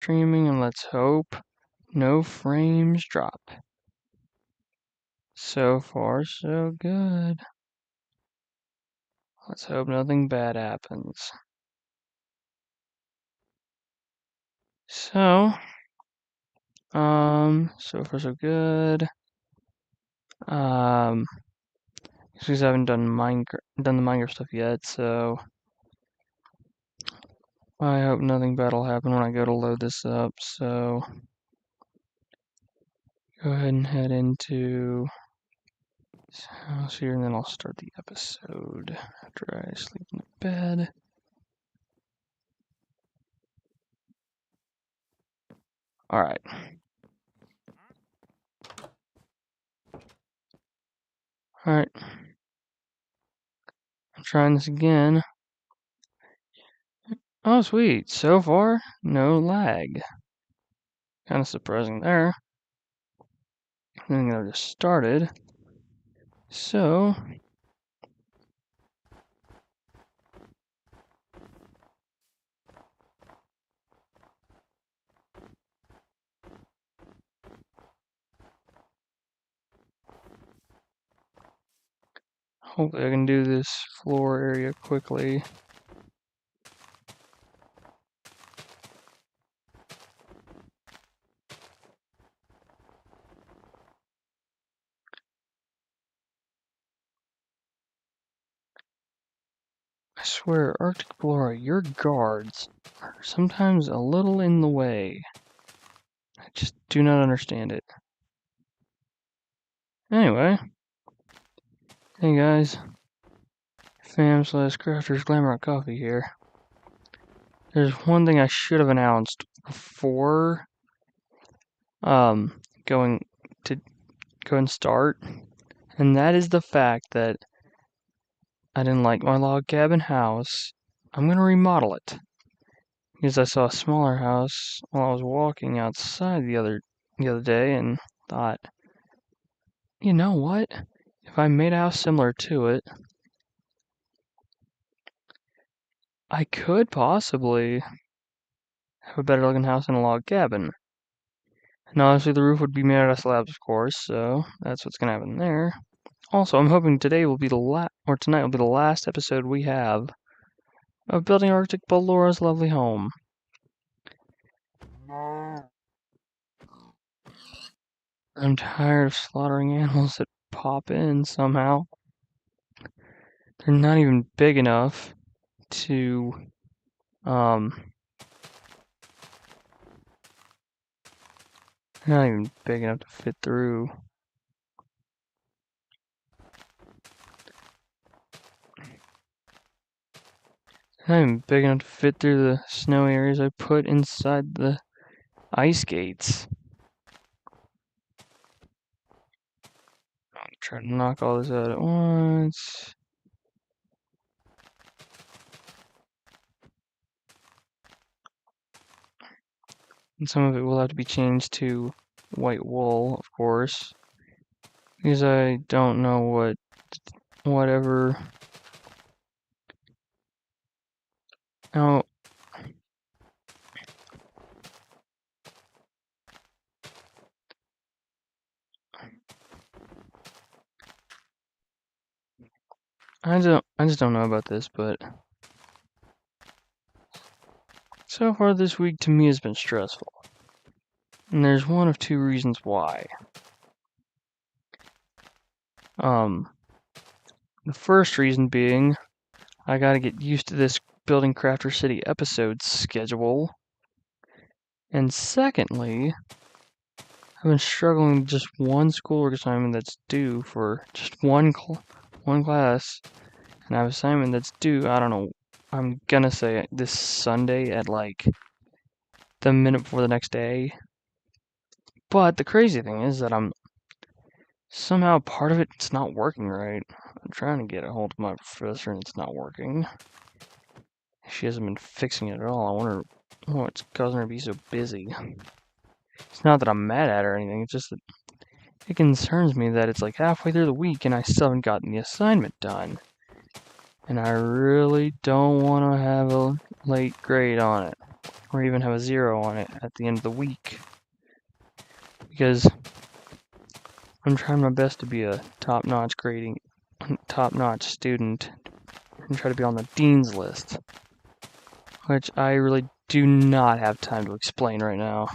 streaming, and let's hope no frames drop. So far, so good. Let's hope nothing bad happens. So far so good. Because I haven't done the Minecraft stuff yet, so I hope nothing bad will happen when I go to load this up. So go ahead and head into this house here, and then I'll start the episode after I sleep in bed. All right. All right. I'm trying this again. Oh, sweet. So far, no lag. Kind of surprising there. I think I just started. So, hopefully I can do this floor area quickly. I swear, Arctic Ballora, your guards are sometimes a little in the way. I just do not understand it. Anyway. Hey guys. Fam/crafters Glamrock Coffee here. There's one thing I should have announced before going to go and start, and that is the fact that I didn't like my log cabin house. I'm gonna remodel it because I saw a smaller house while I was walking outside the other day and thought, you know what? If I made a house similar to it, I could possibly have a better looking house than a log cabin. And obviously the roof would be made out of slabs, of course, so that's what's gonna happen there. Also, I'm hoping tonight will be the last episode we have of building Arctic Ballora's lovely home. I'm tired of slaughtering animals that pop in somehow. They're not even big enough to, they're not even big enough to fit through. They're not even big enough to fit through the snow areas I put inside the ice gates. I'm trying to knock all this out at once. And some of it will have to be changed to white wool, of course, because I don't know whatever. Oh, I just don't know about this, but so far this week to me has been stressful. And there's one of two reasons why. The first reason being I gotta get used to this Building Crafter City episode schedule. And secondly, I've been struggling with just one schoolwork assignment that's due for just one class. And I have an assignment that's due, I don't know, I'm gonna say this Sunday at like the minute before the next day. But the crazy thing is that somehow part of it's not working right. I'm trying to get a hold of my professor and it's not working. She hasn't been fixing it at all. I wonder what's causing her to be so busy. It's not that I'm mad at her or anything, it's just that it concerns me that it's like halfway through the week and I still haven't gotten the assignment done. And I really don't want to have a late grade on it. or even have a 0 on it at the end of the week. Because I'm trying my best to be a top-notch student and try to be on the dean's list, which I really do not have time to explain right now.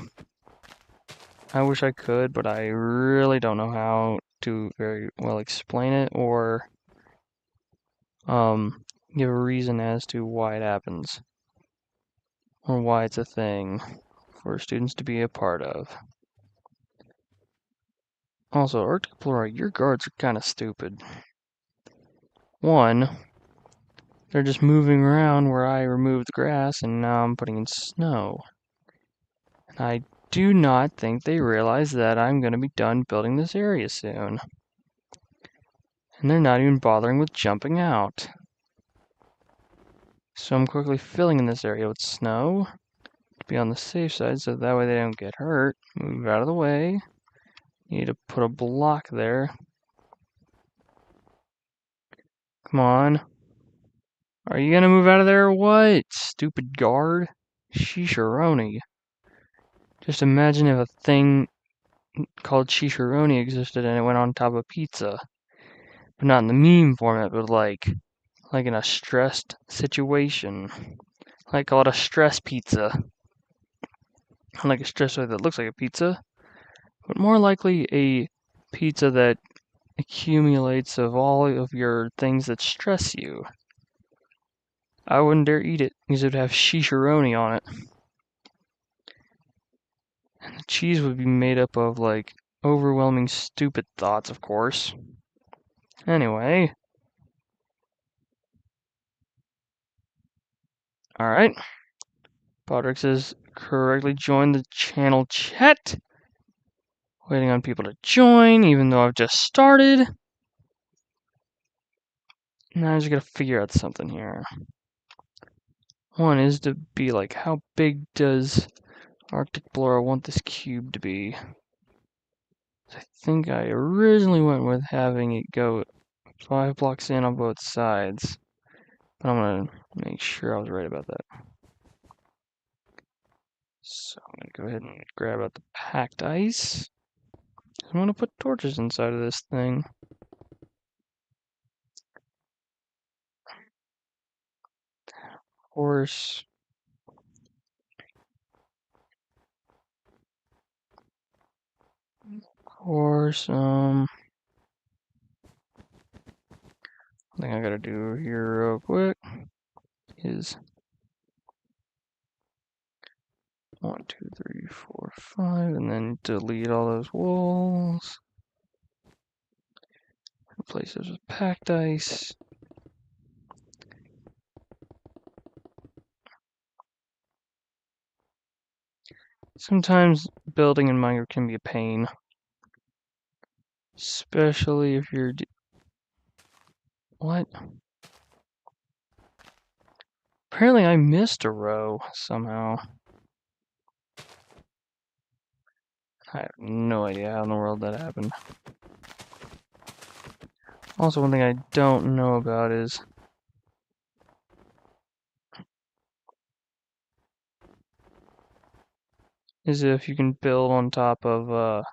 I wish I could, but I really don't know how to very well explain it or give a reason as to why it happens or why it's a thing for students to be a part of. Also, Arctic Ballora, your guards are kind of stupid. One, they're just moving around where I removed the grass and now I'm putting in snow. And I do not think they realize that I'm going to be done building this area soon. And they're not even bothering with jumping out. So I'm quickly filling in this area with snow to be on the safe side so that way they don't get hurt. Move out of the way. Need to put a block there. Come on. Are you gonna move out of there or what? Stupid guard. Shisharoni. Just imagine if a thing called Shisharoni existed and it went on top of pizza. But not in the meme format, but like in a stressed situation. Like call it a stress pizza. Like a stress that looks like a pizza, but more likely a pizza that accumulates of all of your things that stress you. I wouldn't dare eat it because it would have shisharoni on it. And the cheese would be made up of like overwhelming stupid thoughts, of course. Anyway. Alright. Podrix has correctly joined the channel chat. Waiting on people to join, even though I've just started. Now I just gotta figure out something here. One is to be like, how big does Arctic Ballora want this cube to be? I think I originally went with having it go 5 blocks in on both sides. But I'm gonna make sure I was right about that. So I'm gonna go ahead and grab out the packed ice. I'm gonna put torches inside of this thing. Horse. One thing I gotta do here real quick is 1, 2, 3, 4, 5, and then delete all those walls. Replace those with packed ice. Sometimes building in Minecraft can be a pain. Especially if you're... What? Apparently I missed a row somehow. I have no idea how in the world that happened. Also, one thing I don't know about is... if you can build on top of, I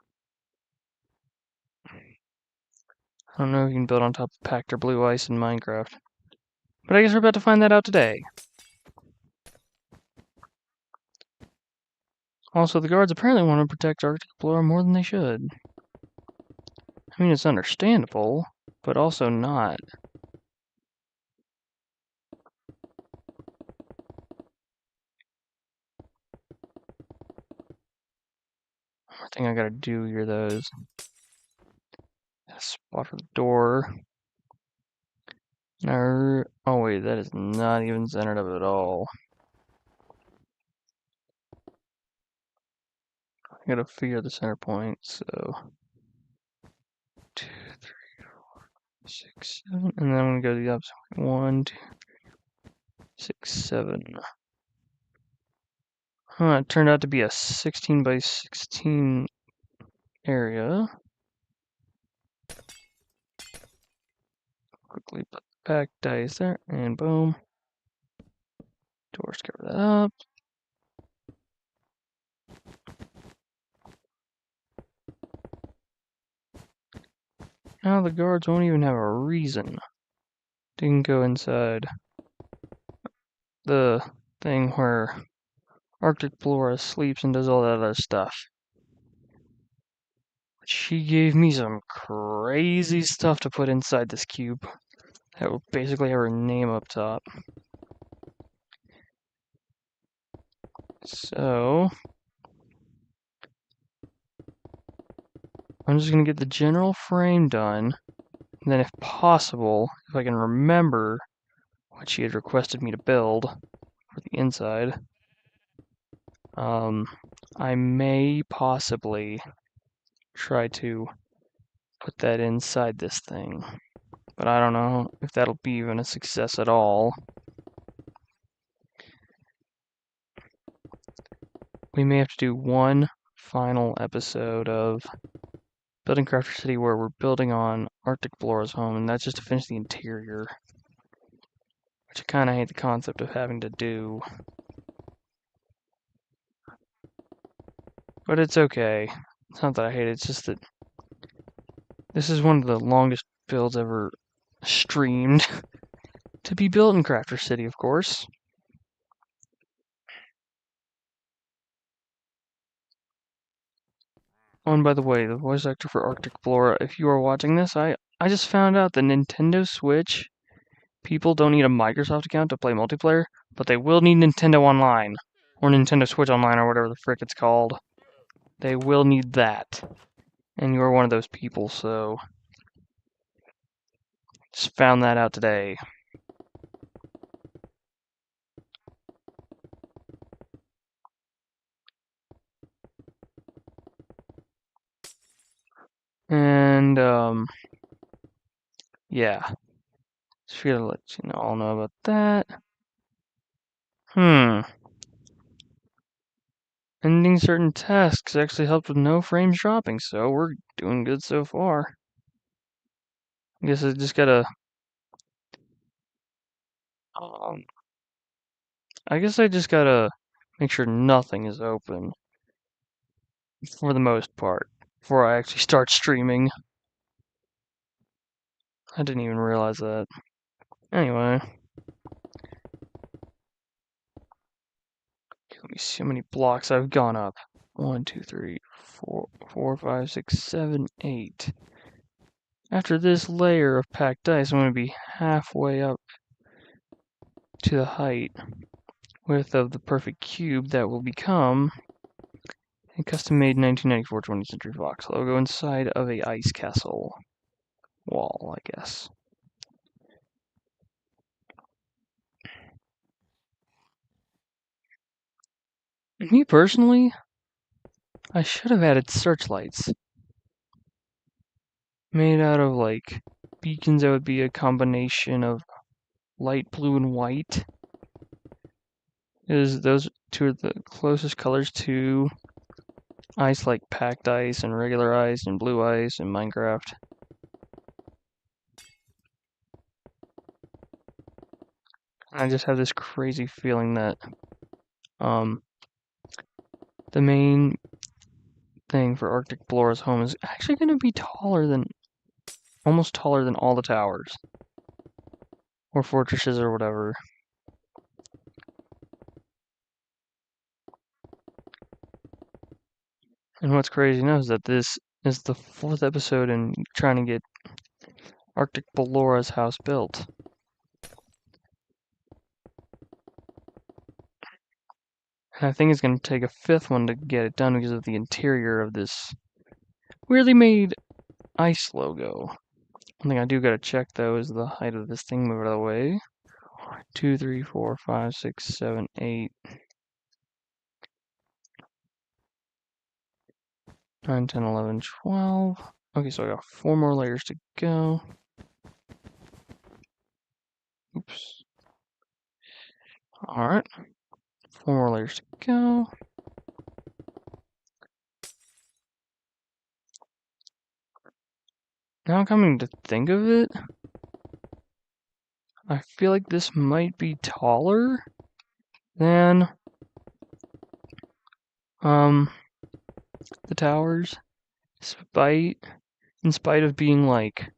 don't know if you can build on top of packed or blue ice in Minecraft. But I guess we're about to find that out today. Also, the guards apparently want to protect Arctic Ballora more than they should. I mean, it's understandable, but also not. One more thing I gotta do here, though, is a spot for the door. Now, oh wait, that is not even centered up at all. I gotta figure out the center point, so 2, 3, 4, 6, 7, and then I'm gonna go to the opposite way. 1, 2, 6, 7. It turned out to be a 16 by 16 area. Quickly put the packed dice there, and boom. Doors cover that up. Now the guards won't even have a reason. Didn't go inside the thing where Arctic Ballora sleeps and does all that other stuff. She gave me some crazy stuff to put inside this cube that will basically have her name up top. So I'm just gonna get the general frame done, and then if possible, if I can remember what she had requested me to build for the inside, I may possibly try to put that inside this thing. But I don't know if that'll be even a success at all. We may have to do one final episode of Building Crafter City where we're building on Arctic Ballora's home, and that's just to finish the interior. Which I kind of hate the concept of having to do. But it's okay. It's not that I hate it, it's just that this is one of the longest builds ever streamed to be built in Crafter City, of course. Oh, and by the way, the voice actor for Arctic Ballora, if you are watching this, I just found out the Nintendo Switch people don't need a Microsoft account to play multiplayer, but they will need Nintendo Online, or Nintendo Switch Online, or whatever the frick it's called. They will need that. And you are one of those people, so just found that out today. And, yeah. Just figured I'd let you all know about that. Ending certain tasks actually helped with no frames dropping, so we're doing good so far. I guess I just gotta, make sure nothing is open for the most part before I actually start streaming. I didn't even realize that. Anyway. Let me see how many blocks I've gone up. 1, 2, 3, 4, 5, 6, 7, 8. After this layer of packed ice, I'm going to be halfway up to the height width of the perfect cube that will become a custom-made 1994 20th Century Fox logo inside of a ice castle wall, I guess. Me personally, I should have added searchlights made out of like beacons that would be a combination of light blue and white. Is those two are the closest colors to ice, like packed ice and regular ice and blue ice in Minecraft. I just have this crazy feeling that the main thing for Arctic Ballora's home is actually going to be almost taller than all the towers or fortresses or whatever. And what's crazy now is that this is the 4th episode in trying to get Arctic Ballora's house built. And I think it's going to take a 5th one to get it done because of the interior of this weirdly made ice logo. One thing I do gotta check though is the height of this thing. Move it out of the way. 2, 3, 4, 5, 6, 7, 8, 9, 10, 11, 12. Okay, so I got 4 more layers to go. Oops. Alright. 4 more layers to go. Now coming to think of it, I feel like this might be taller than the towers, despite in spite of being like,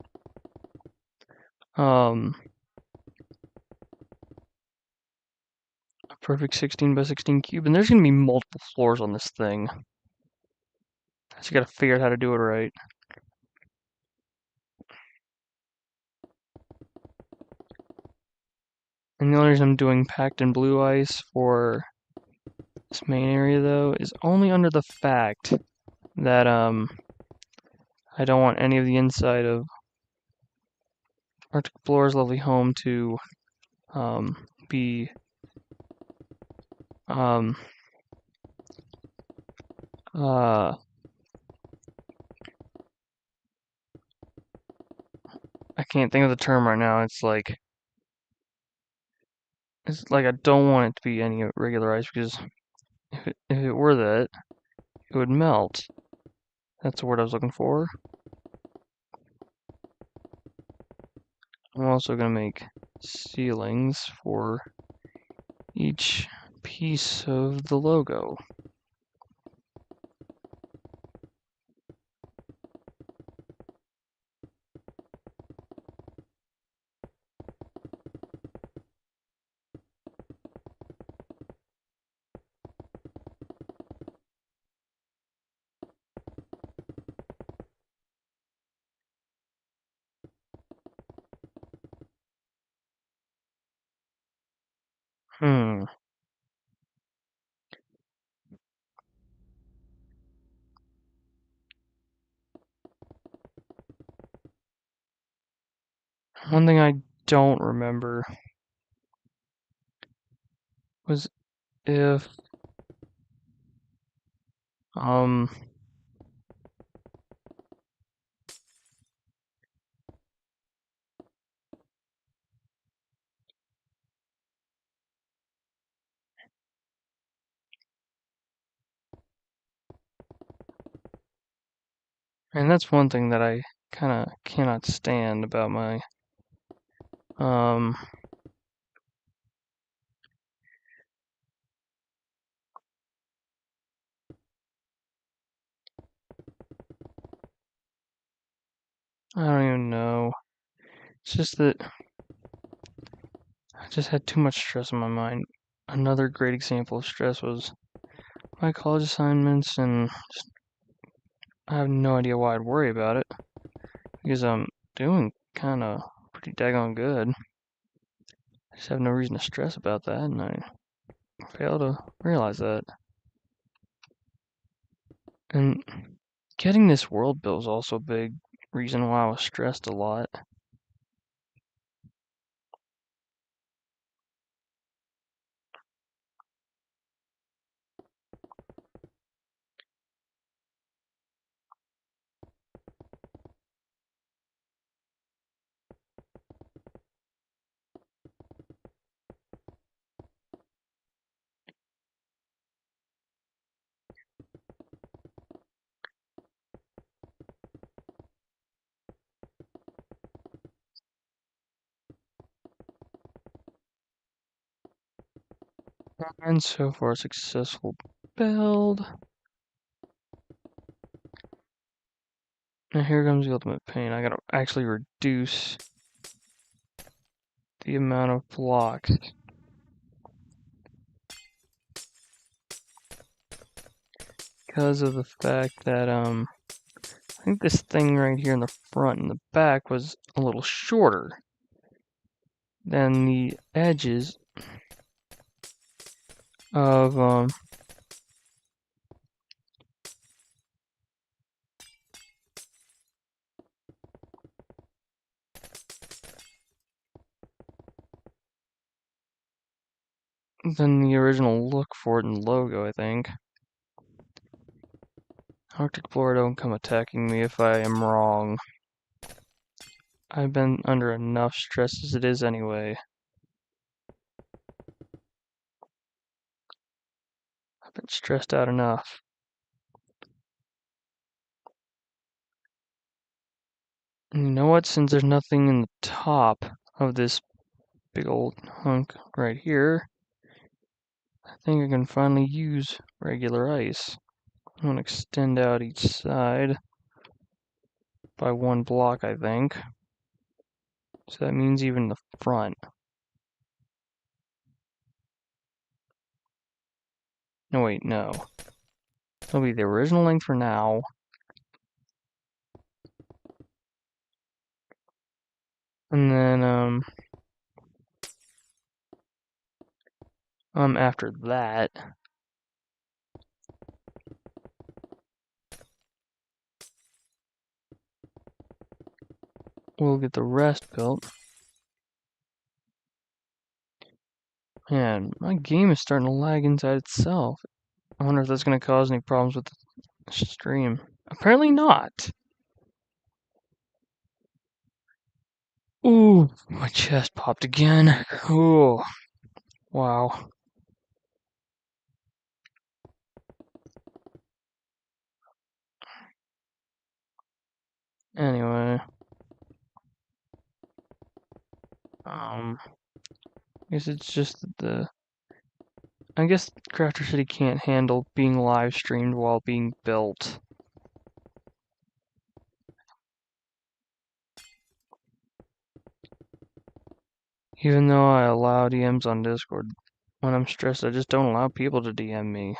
a perfect 16 by 16 cube, and there's gonna be multiple floors on this thing. I just gotta figure out how to do it right. And the only reason I'm doing packed in blue ice for this main area, though, is only under the fact that, I don't want any of the inside of Arctic Ballora's lovely home to, be, um, uh, I can't think of the term right now. It's like I don't want it to be any regular ice because if it were that, it would melt. That's the word I was looking for. I'm also gonna make ceilings for each piece of the logo. Hmm. One thing I don't remember was if, um, and that's one thing that I kind of cannot stand about my, um, I don't even know. It's just that I just had too much stress on my mind. Another great example of stress was my college assignments, and I have no idea why I'd worry about it because I'm doing kind of pretty daggone good. I just have no reason to stress about that, and I fail to realize that. And getting this world built is also a big reason why I was stressed a lot. And so far, successful build. Now here comes the ultimate pain. I gotta actually reduce the amount of blocks because of the fact that I think this thing right here in the front and the back was a little shorter than the edges of than the original look for it in the logo, I think. Arctic Ballora, don't come attacking me if I am wrong. I've been under enough stress as it is anyway. I've been stressed out enough. And you know what? Since there's nothing in the top of this big old hunk right here, I think I can finally use regular ice. I'm gonna extend out each side by 1 block, I think. So that means even the front. No, wait, no. It'll be the original length for now. And then, after that, we'll get the rest built. Man, my game is starting to lag inside itself. I wonder if that's going to cause any problems with the stream. Apparently not. Ooh, my chest popped again. Ooh, wow. Anyway, I guess it's just that I guess Crafter City can't handle being live streamed while being built. Even though I allow DMs on Discord, when I'm stressed, I just don't allow people to DM me.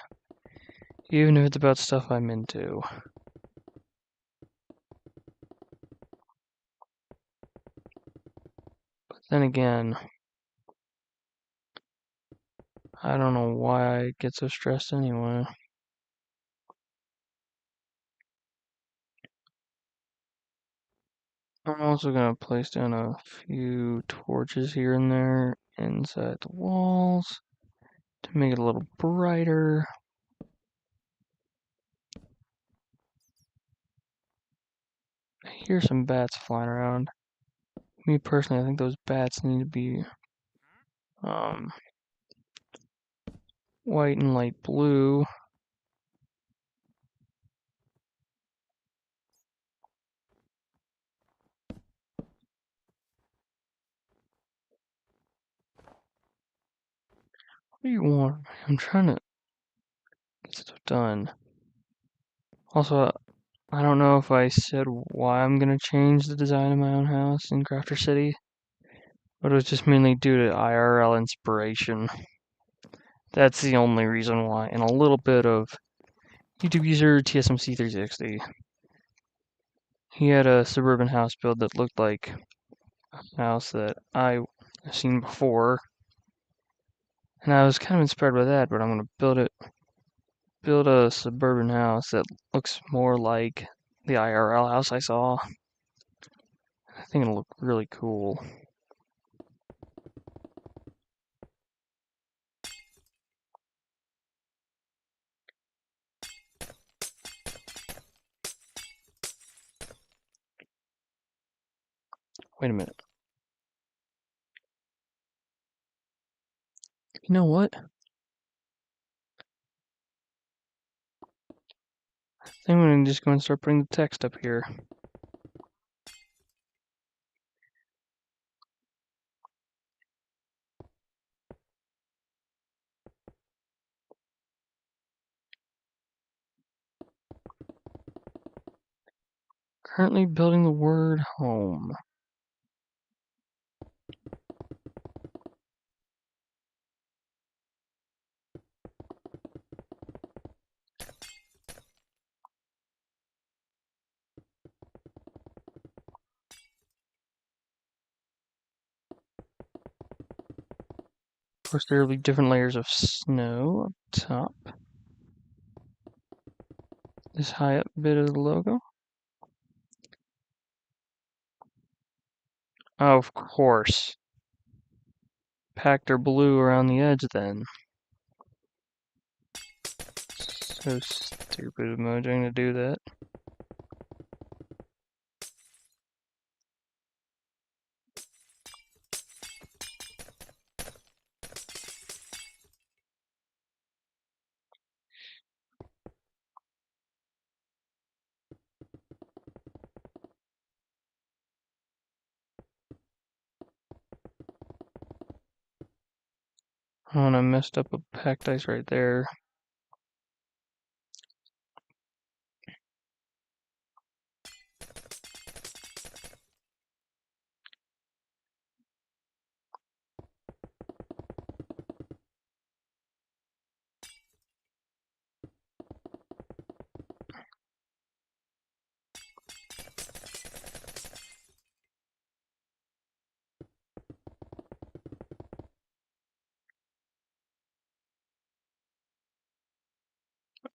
Even if it's about stuff I'm into. But then again, I don't know why I get so stressed anyway. I'm also going to place down a few torches here and there inside the walls to make it a little brighter. I hear some bats flying around. Me personally, I think those bats need to be white and light blue. What do you want? I'm trying to get stuff done. Also, I don't know if I said why I'm gonna change the design of my own house in Crafter City, but it was just mainly due to IRL inspiration. That's the only reason why, and a little bit of YouTube user TSMC360. He had a suburban house build that looked like a house that I've seen before, and I was kind of inspired by that, but I'm gonna build a suburban house that looks more like the IRL house I saw. I think it'll look really cool. Wait a minute. You know what? I think I'm just going to start putting the text up here. Currently building the word home. Of course, there will be different layers of snow up top. This high up bit of the logo. Oh, of course. Packed our blue around the edge then. So stupid of Mojang to do that. Oh, and I messed up a packed ice right there.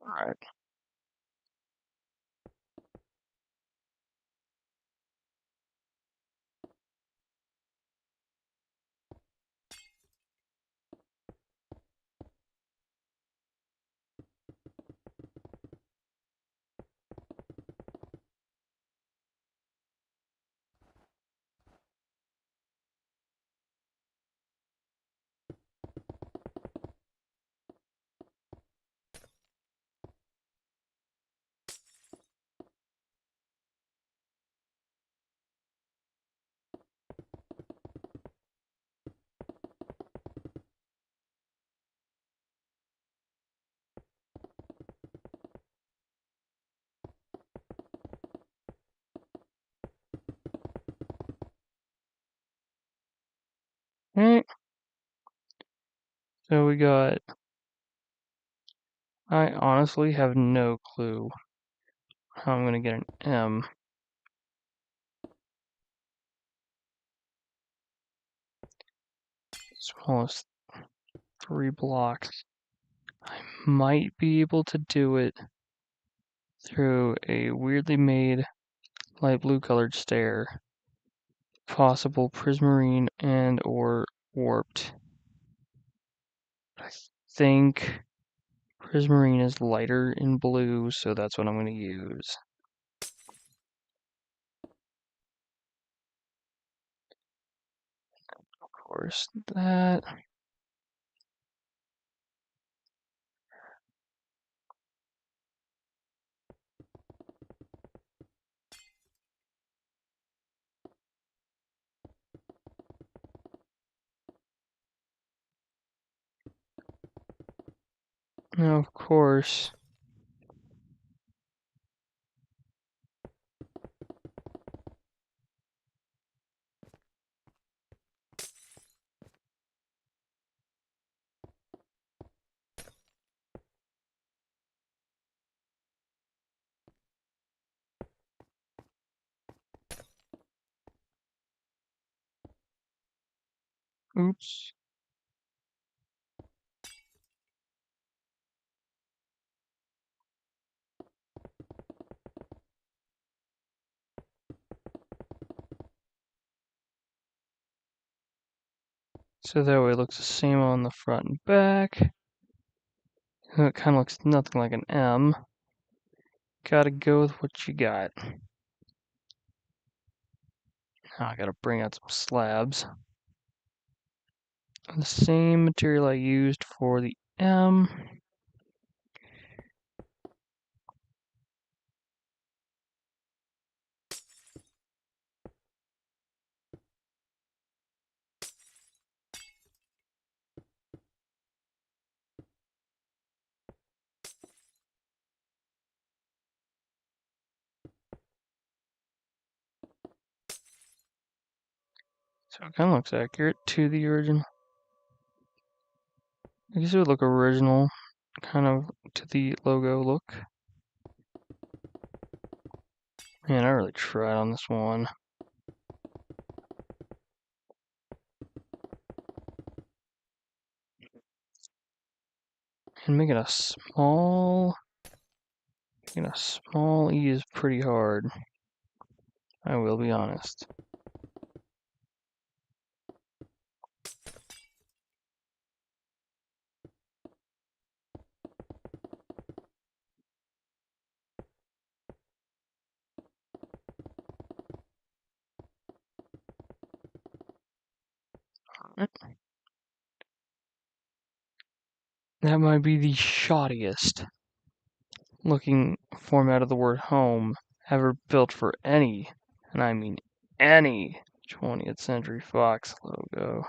Alright. Alright. So we got... I honestly have no clue how I'm gonna get an M. Smallest 3 blocks. I might be able to do it through a weirdly made light blue colored stair. Possible prismarine and or warped. I think prismarine is lighter in blue, so that's what I'm going to use. Of course, that. Now, of course, oops. So that way it looks the same on the front and back. It kind of looks nothing like an M. Gotta go with what you got. Now I gotta bring out some slabs. The same material I used for the M. So it kind of looks accurate to the original. I guess it would look original, kind of to the logo look. Man, I really tried on this one. And making a small E is pretty hard. I will be honest. That might be the shoddiest looking format of the word home ever built for any, and I mean any, 20th Century Fox logo.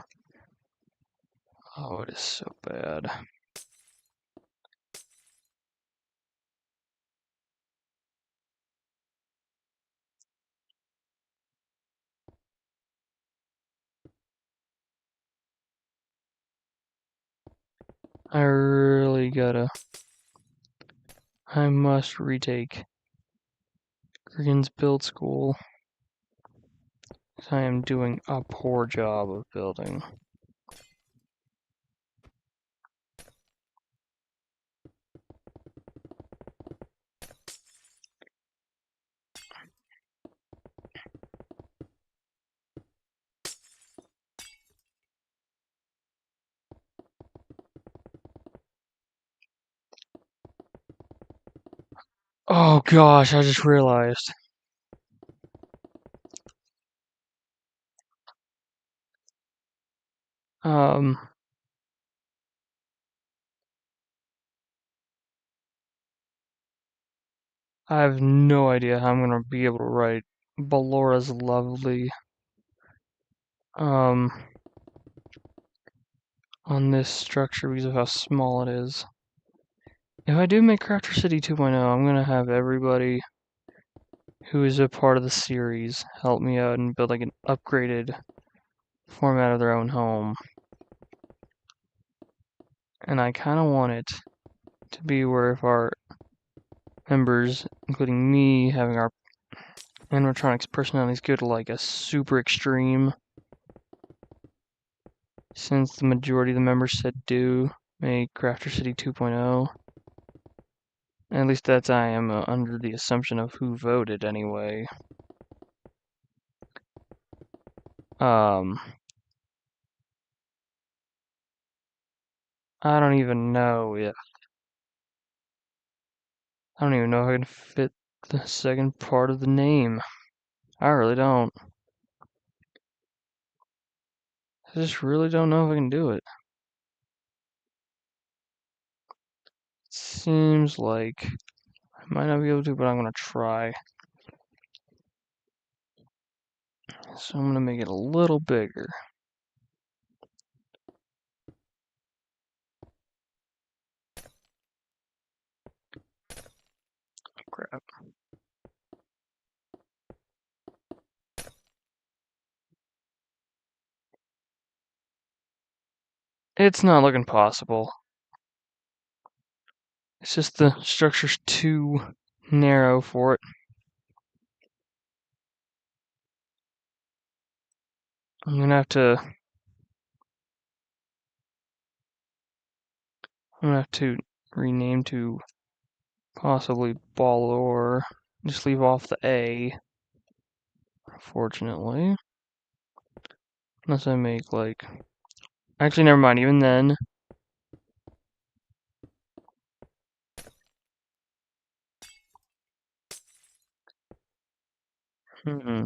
Oh, it is so bad. I must retake Green's build school. I am doing a poor job of building. Oh gosh, I just realized. Um, I have no idea how I'm gonna be able to write Ballora's lovely um on this structure because of how small it is. If I do make Crafter City 2.0, I'm gonna have everybody who is a part of the series help me out and build like an upgraded format of their own home. And I kind of want it to be where if our members, including me, having our animatronics personalities go to like a super extreme, since the majority of the members said do make Crafter City 2.0. At least that's I am under the assumption of who voted anyway. Um, I don't even know if I don't even know if I can fit the second part of the name. I really don't. I just really don't know if I can do it. Seems like I might not be able to, but I'm gonna try. So I'm gonna make it a little bigger. Crap. It's not looking possible. It's just the structure's too narrow for it. I'm gonna have to rename to possibly Ballor. Just leave off the A, unfortunately. Unless I make like actually never mind, even then. Hmm.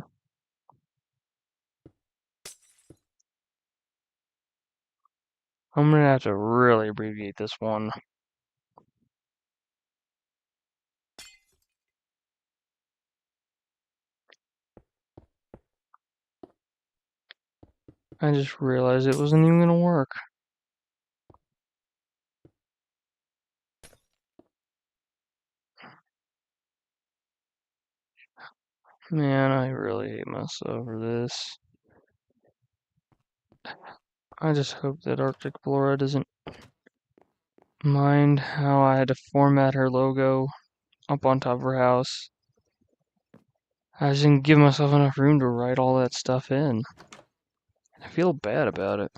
I'm gonna have to really abbreviate this one. I just realized it wasn't even gonna work. Man, I really hate myself for this. I just hope that Arctic Ballora doesn't mind how I had to format her logo up on top of her house. I just didn't give myself enough room to write all that stuff in. I feel bad about it.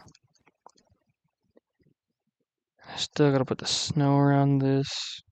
I still gotta put the snow around this.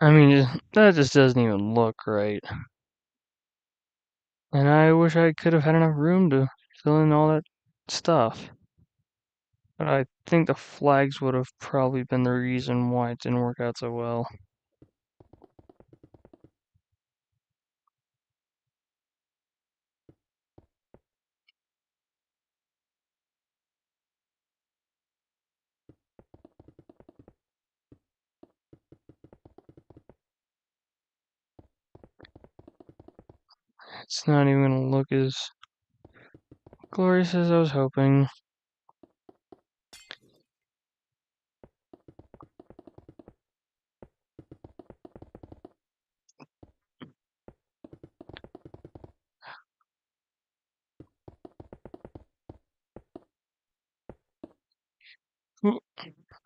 I mean, that just doesn't even look right. And I wish I could have had enough room to fill in all that stuff. But I think the flags would have probably been the reason why it didn't work out so well. It's not even gonna look as glorious as I was hoping.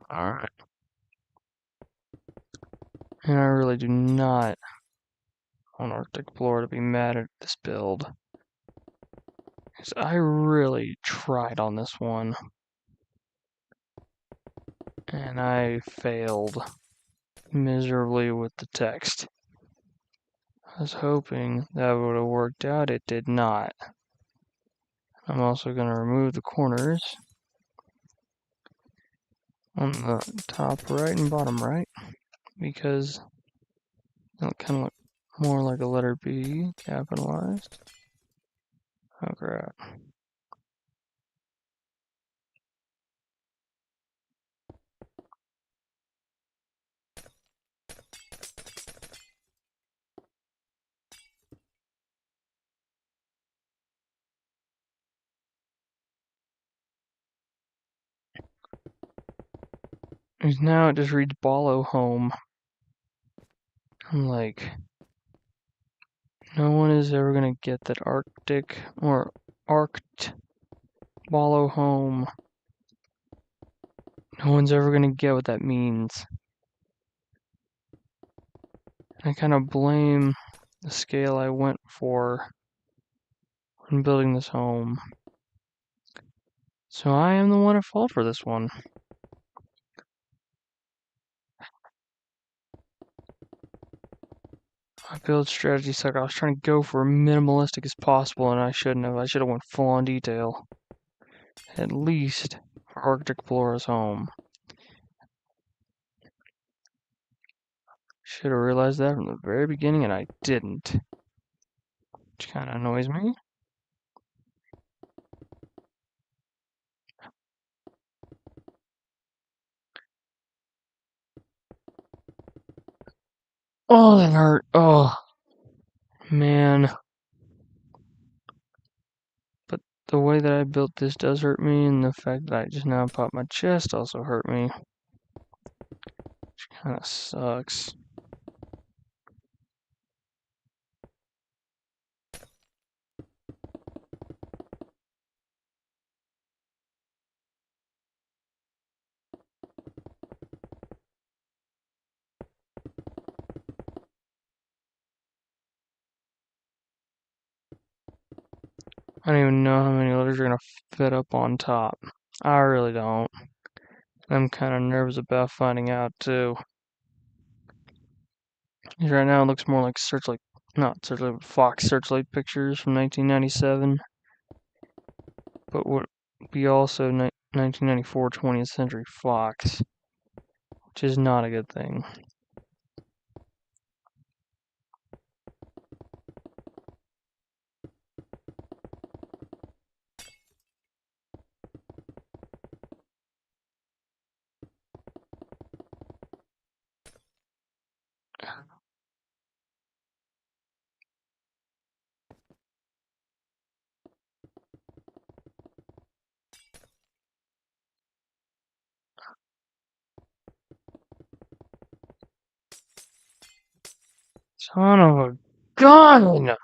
Alright. And I really do not want Arctic Ballora to be mad at this build. Because I really tried on this one. And I failed miserably with the text. I was hoping that would have worked out. It did not. I'm also going to remove the corners on the top right and bottom right, because it'll kind of look more like a letter B capitalized. Oh crap. Because now it just reads Balo home. I'm like, no one is ever going to get that Arctic or Arct Balo home. No one's ever going to get what that means. I kind of blame the scale I went for when building this home. So I am the one at fault for this one. My build strategy sucked. I was trying to go for minimalistic as possible, and I shouldn't have. I should have went full on detail. At least for Arctic Ballora's home. Should have realized that from the very beginning, and I didn't. Which kind of annoys me. Oh, that hurt. Oh, man. But the way that I built this does hurt me, and the fact that I just now popped my chest also hurt me. Which kind of sucks. I don't even know how many letters are going to fit up on top. I really don't. I'm kind of nervous about finding out, too. Because right now it looks more like Searchlight, not Searchlight, but Fox Searchlight pictures from 1997. But would be also 1994 20th Century Fox, which is not a good thing. Son of a gun!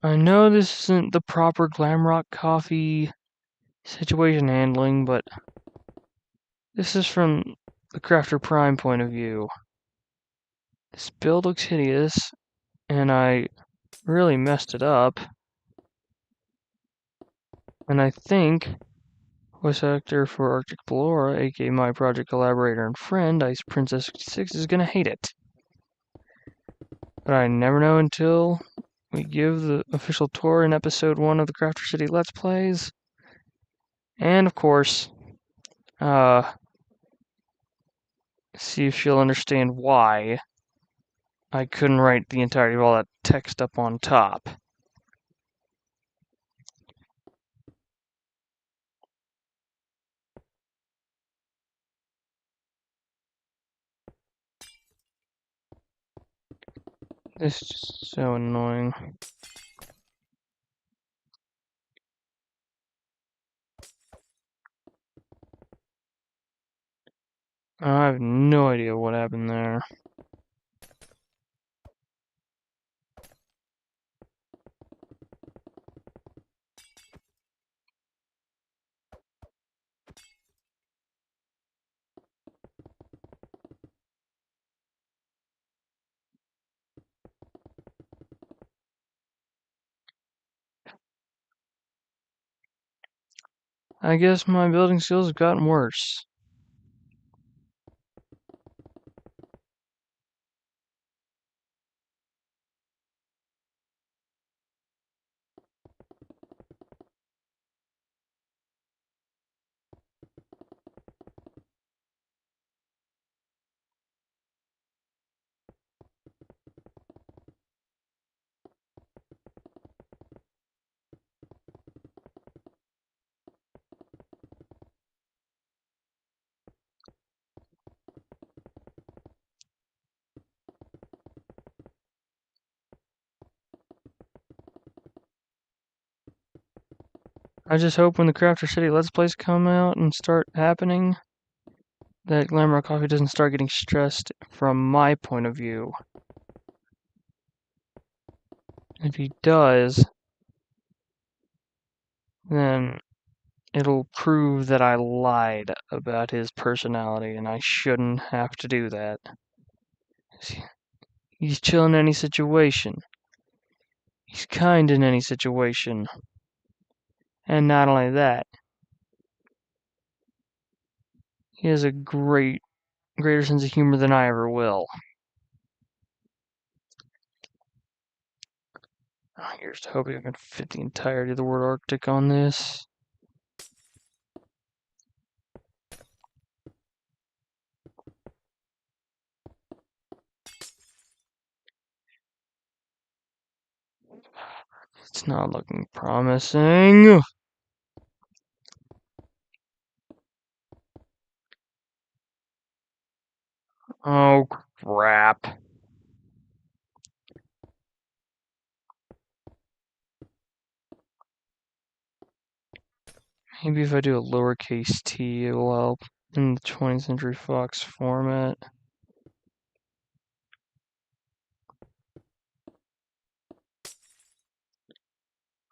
I know this isn't the proper Glamrock Coffee situation handling, but this is from the Crafter Prime point of view. This build looks hideous, and I really messed it up. And I think voice actor for Arctic Ballora, aka my project collaborator and friend, Ice Princess 66, is gonna hate it. But I never know until we give the official tour in episode 1 of the Crafter City Let's Plays. And of course, see if she'll understand why I couldn't write the entirety of all that text up on top. This is just so annoying. I have no idea what happened there. I guess my building skills have gotten worse. I just hope when the Crafter City Let's Plays come out and start happening, that Glamrock Coffee doesn't start getting stressed from my point of view. If he does, then it'll prove that I lied about his personality, and I shouldn't have to do that. He's chill in any situation. He's kind in any situation. And not only that, he has a greater sense of humor than I ever will. Here's hoping I can fit the entirety of the word Arctic on this. It's not looking promising. Oh, crap. Maybe if I do a lowercase t, it will help in the 20th Century Fox format.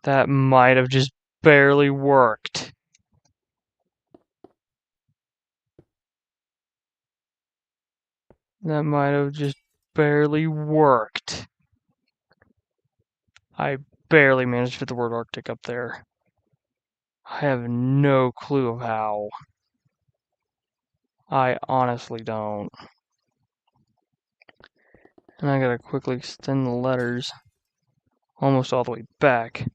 That might have just barely worked. That might have just barely worked. I barely managed to fit the word Arctic up there. I have no clue of how. I honestly don't. And I gotta quickly extend the letters almost all the way back.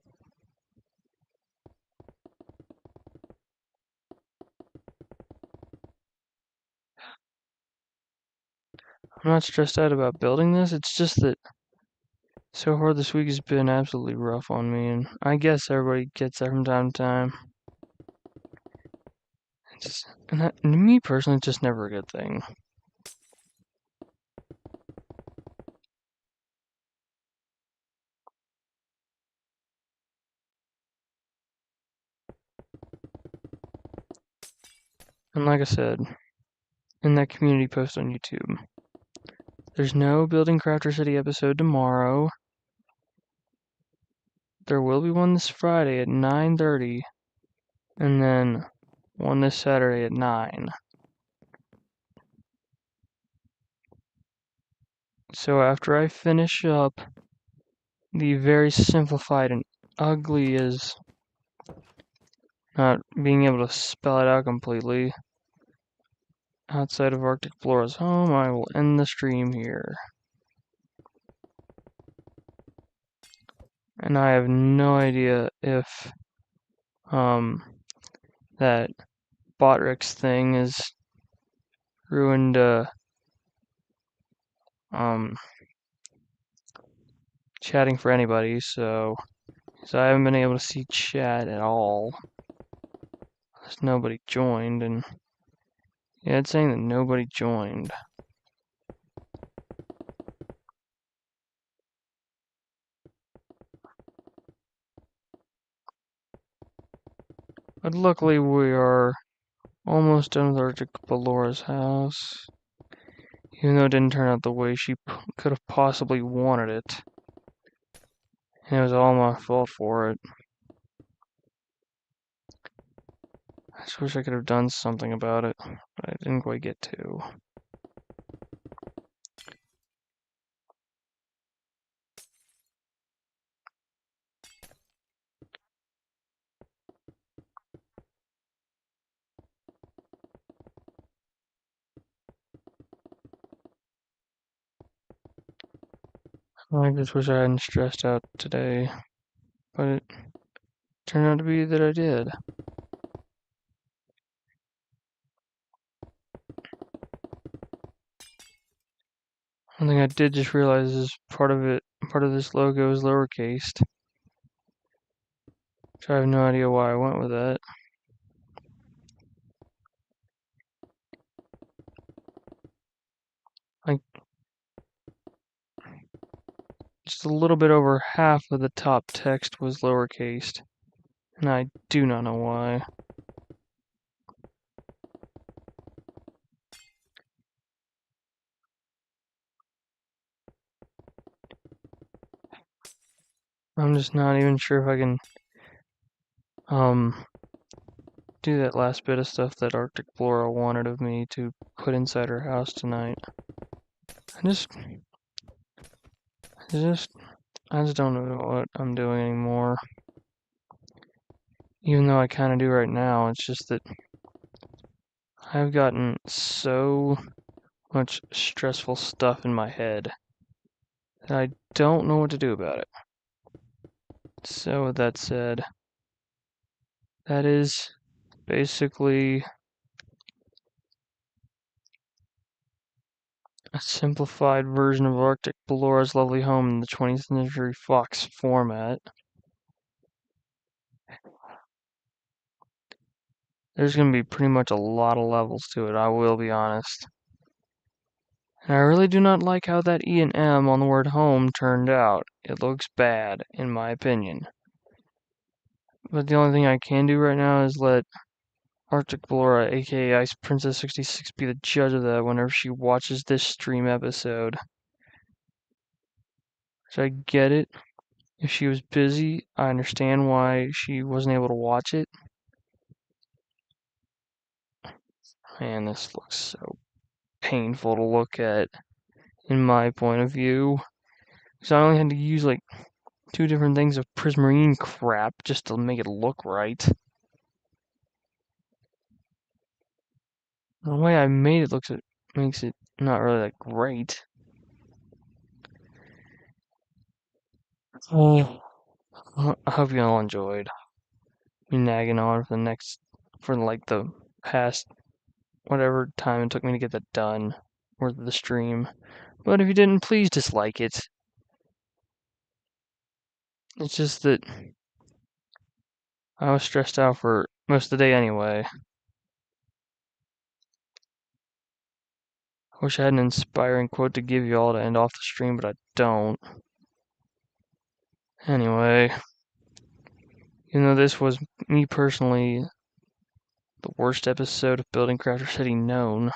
I'm not stressed out about building this, it's just that so far this week has been absolutely rough on me, and I guess everybody gets that from time to time. And to me personally, it's just never a good thing. And like I said, in that community post on YouTube, there's no Building Crafter City episode tomorrow. There will be one this Friday at 9:30, and then one this Saturday at 9. So after I finish up the very simplified and ugly as not being able to spell it out completely outside of Arctic Ballora's home, I will end the stream here. And I have no idea if that Botrix thing is ruined chatting for anybody, so I haven't been able to see chat at all. There's nobody joined, and yeah, it's saying that nobody joined. But luckily we are almost done with Arctic Ballora's house. Even though it didn't turn out the way she could have possibly wanted it. And it was all my fault for it. I just wish I could have done something about it, but I didn't quite get to. I just wish I hadn't stressed out today, but it turned out to be that I did. One thing I did just realize is part of this logo is lowercased. So I have no idea why I went with that. Like, just a little bit over half of the top text was lowercased, and I do not know why. I'm just not even sure if I can do that last bit of stuff that Arctic Ballora wanted of me to put inside her house tonight. I just don't know what I'm doing anymore. Even though I kind of do right now, it's just that I've gotten so much stressful stuff in my head that I don't know what to do about it. So with that said, that is basically a simplified version of Arctic Ballora's lovely home in the 20th Century Fox format. There's going to be pretty much a lot of levels to it, I will be honest. And I really do not like how that E and M on the word home turned out. It looks bad, in my opinion. But the only thing I can do right now is let Arctic Ballora, aka Ice Princess 66, be the judge of that whenever she watches this stream episode. So I get it. If she was busy, I understand why she wasn't able to watch it. Man, this looks so painful to look at, in my point of view. Because I only had to use like 2 different things of prismarine crap just to make it look right. The way I made it makes it not really that great. Oh, I hope you all enjoyed me nagging on for like the past whatever time it took me to get that done, or the stream. But if you didn't, please dislike it. It's just that I was stressed out for most of the day anyway. I wish I had an inspiring quote to give you all to end off the stream, but I don't. Anyway, even though this was me personally the worst episode of Building Crafter City known,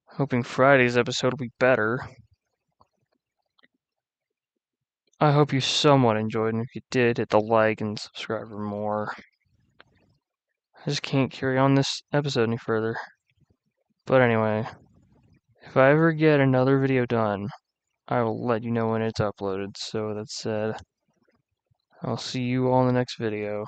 hoping Friday's episode will be better. I hope you somewhat enjoyed, and if you did, hit the like and subscribe for more. I just can't carry on this episode any further. But anyway, if I ever get another video done, I will let you know when it's uploaded. So that said, I'll see you all in the next video.